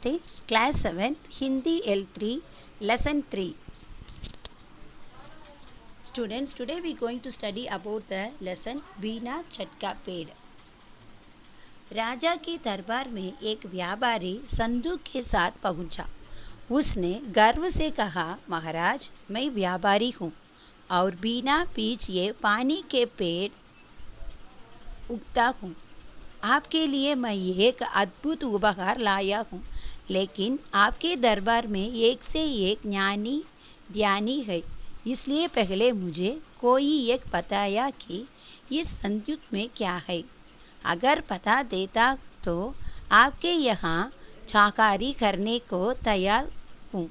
Namaste, Class 7th, Hindi L3, Lesson 3. Students, today we are going to study about the lesson बिना झटका पेड़. राजा के दरबार में एक व्यापारी संदूक के साथ पहुंचा. उसने गर्व से कहा, महाराज, मैं व्यापारी हूँ और बिना पीछे पानी के पेड़ उगता हूँ. आपके लिए मैं एक अद्भुत उपहार लाया हूँ, लेकिन आपके दरबार में एक से एक ज्ञानी ध्यानी है, इसलिए पहले मुझे कोई एक बताया कि इस संदूक में क्या है. अगर पता देता तो आपके यहाँ चाकरी करने को तैयार हूँ.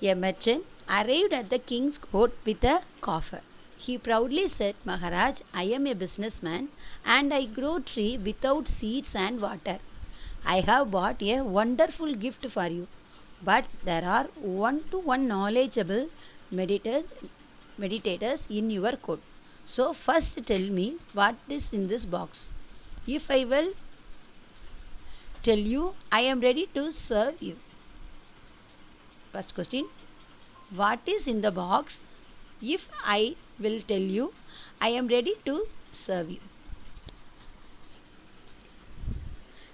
A merchant arrived at the king's court with a coffer. He proudly said, Maharaj, I am a businessman and I grow tree without seeds and water. I have bought a wonderful gift for you, but there are one-to-one knowledgeable meditators in your court. So first tell me what is in this box. If I will tell you, I am ready to serve you. First question, what is in the box? If I will tell you, I am ready to serve you.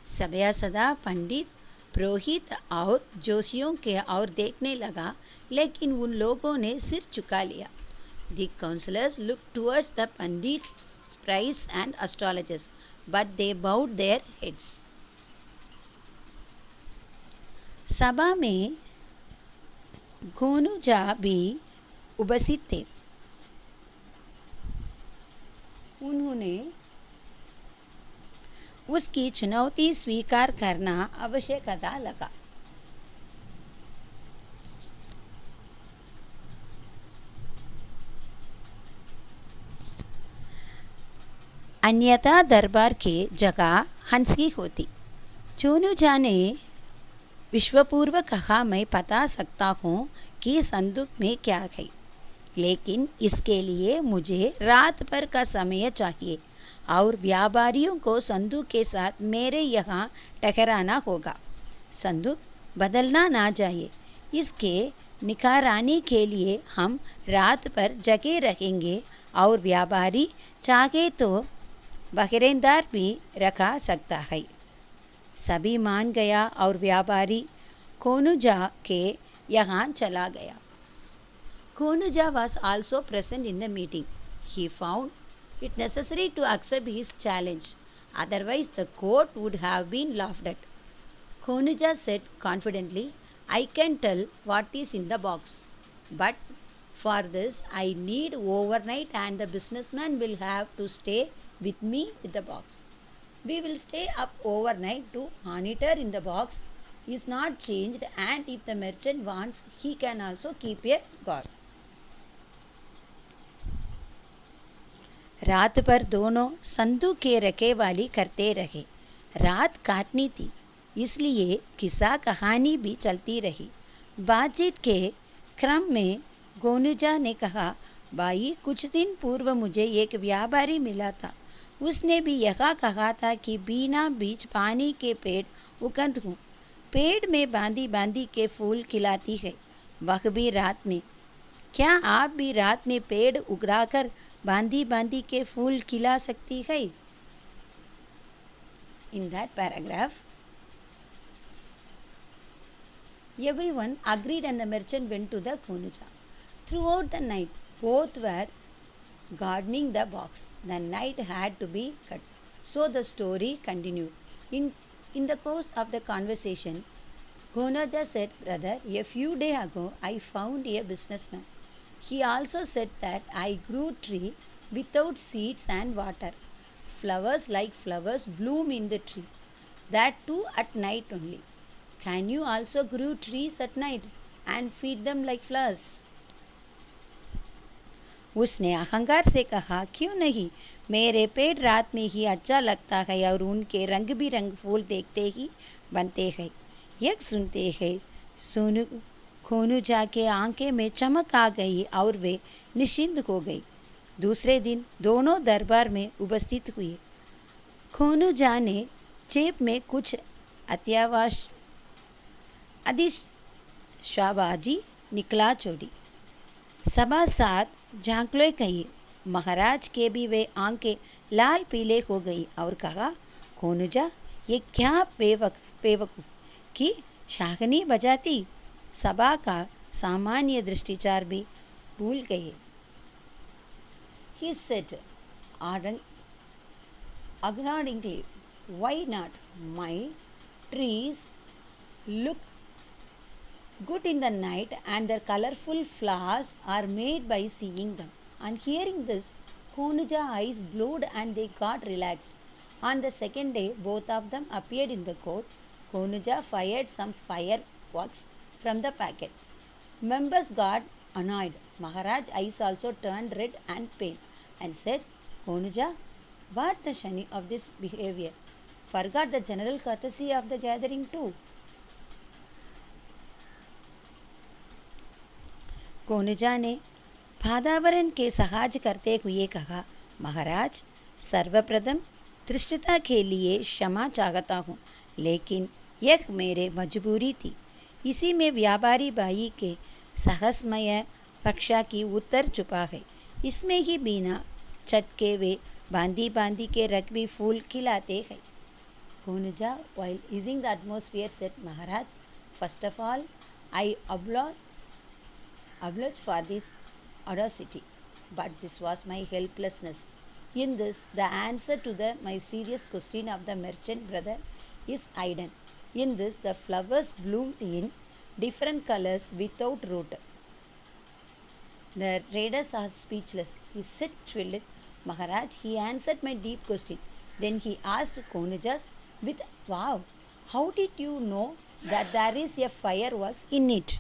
सभ्यसदा पंडित, पुरोहित और जोशियों के और देखने लगा, लेकिन उन लोगों ने सिर झुका लिया. The counselors looked towards the pandits, scribes and astrologers, but they bowed their heads. सभा में गोनुजा भी उपस्थित थे. उन्होंने उसकी चुनौती स्वीकार करना आवश्यकता लगा. अन्यथा दरबार के जगह हंसी होती. गोनुजा ने विश्वपूर्व कहा, मैं बता सकता हूँ कि संदूक में क्या है, लेकिन इसके लिए मुझे रात भर का समय चाहिए और व्यापारियों को संदूक के साथ मेरे यहाँ ठहराना होगा. संदूक बदलना ना चाहिए. इसके निगरानी के लिए हम रात भर जगे रहेंगे और व्यापारी चाहे तो बहरेदार भी रखा सकता है. सभी मान गया और व्यापारी गोनुजा के यहाँ चला गया. Gonuja was also present in the meeting. He found it necessary to accept his challenge. Otherwise, the court would have been laughed at. Gonuja said confidently, I can tell what is in the box. But for this, I need overnight and the businessman will have to stay with me with the box. We will stay up overnight to monitor in the box is not changed, and if the merchant wants, he can also keep a guard. रात भर दोनों संदूक के रखवाली करते रहे. रात काटनी थी, इसलिए किस्सा कहानी भी चलती रही. बातचीत के क्रम में गोनुजा ने कहा, भाई, कुछ दिन पूर्व मुझे एक व्यापारी मिला था. उसने भी यह कहा था कि बिना बीज पानी के पेड़ उगत हूँ. पेड़ में बांधी बांधी के फूल खिलाती है, वह भी रात में. क्या आप भी रात में पेड़ उगाकर बांधी बांधी के फूल खिला सकती है? In that paragraph, everyone agreed and the merchant went to the Gonuja. Throughout the night, both were gardening the box. The night had to be cut. So the story continued. In the course of the conversation, Gonuja said, brother, a few days ago I found a businessman. He also said that I grew tree without seeds and water. Flowers like flowers bloom in the tree. That too at night only. Can you also grow trees at night and feed them like flowers? उसने अहंकार से कहा, क्यों नहीं, मेरे पेड़ रात में ही अच्छा लगता है और उनके रंग बिरंग फूल देखते ही बनते हैं. यह सुनते हैं गोनुजा के आंखें में चमक आ गई और वे निश्चिंत हो गई. दूसरे दिन दोनों दरबार में उपस्थित हुए. गोनुजा ने जेब में कुछ अत्यावाश अधिश शाबाजी निकला चोरी। सभा साथ झांकले कही। महाराज के भी वे आंखें लाल पीले हो गई और कहा, कोनुजा ये क्या बेवकूफ की शाहनी बजाती। सभा का सामान्य दृष्टिचार भी भूल गए। He said ignorantly, why not? My trees look good in the night and their colorful flowers are made by seeing them. On hearing this, Konuja's eyes glowed and they got relaxed. On the second day, both of them appeared in the court. Konuja fired some fireworks from the packet. Members got annoyed. Maharaj's eyes also turned red and pale and said, Konuja, what the shani of this behavior? Forgot the general courtesy of the gathering too. कोनुजा ने वातावरण के सहाज करते हुए कहा, महाराज, सर्वप्रथम धृष्टता के लिए क्षमा चाहता हूँ, लेकिन यह मेरे मजबूरी थी। इसी में व्यापारी बाई के साहसमय रक्षा की उत्तर छुपा है। इसमें ही बिना चटके वे बांधी बांधी के रकबी फूल खिलाते हैं। कोनुजा while easing the atmosphere said, Maharaj, first of all, I oblige for this audacity, but this was my helplessness. In this, the answer to my serious question of the merchant brother is hidden. In this, the flowers bloom in different colors without root. The raiders are speechless. He said, thrilled, Maharaj, he answered my deep question. Then he asked Konujas with, wow, how did you know that there is a fireworks in it?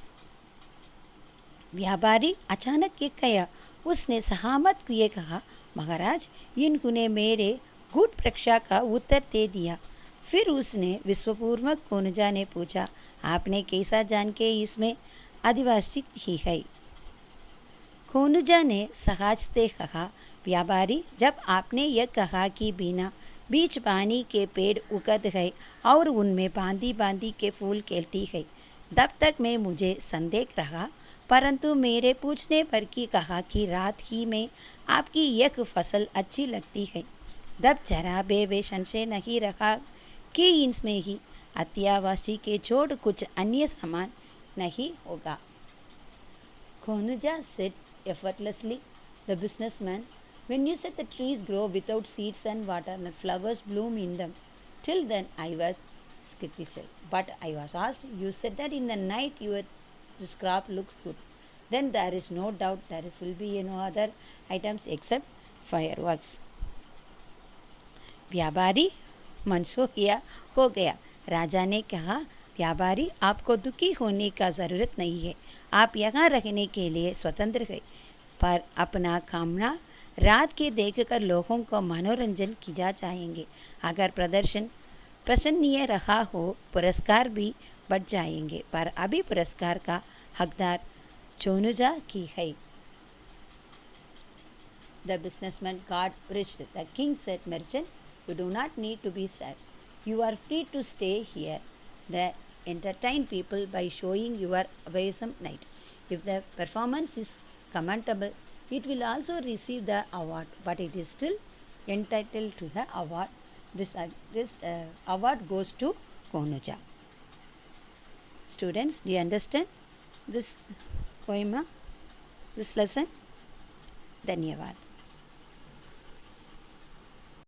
व्यापारी अचानक एक गया। उसने सहामत किए कहा, महाराज, इन्होंने मेरे गुट प्रक्षा का उत्तर दे दिया। फिर उसने विश्वपूर्वक कोनुजा ने पूछा, आपने कैसा जान के इसमें आदिवासी ही है? कोनुजा ने सहजते कहा, व्यापारी, जब आपने यह कहा कि बिना बीच पानी के पेड़ उगते हैं और उनमें बांधी बांधी के फूल खिलती है, तब तक मैं मुझे संदेह रहा, परंतु मेरे पूछने पर की कहा कि रात ही में आपकी यह फसल अच्छी लगती है, तब जरा वे संशय नहीं रहा कि इसमें ही अत्यावासी के छोड़ कुछ अन्य सामान नहीं होगा। Konuja said effortlessly, the businessman, when you said the trees grow without seeds and water and the flowers bloom in them, till then I was skeptical. But I was asked, you said that in the night this crop looks good. Then there is no doubt there will be no other items except fireworks. व्यापारी मनसोखिया हो गया। राजा ने कहा, व्यापारी, आपको दुखी होने का ज़रूरत नहीं है। आप यहाँ रहने के लिए स्वतंत्र हैं, पर अपना कामना रात के देखकर लोगों को मनोरंजन किया जाएंगे। अगर प्रदर्शन प्रसन्नीय रहा हो, पुरस्कार भी बढ़ जाएंगे, पर अभी पुरस्कार का हकदार कोनुजा की है। The businessman got rich. The king said, merchant, you do not need to be sad. You are free to stay here. They entertain people by showing your awesome night. If the performance is commendable, it will also receive the award, but it is still entitled to the award. This award goes to Konuja. Students, do you understand this poema, this lesson? धन्यवाद।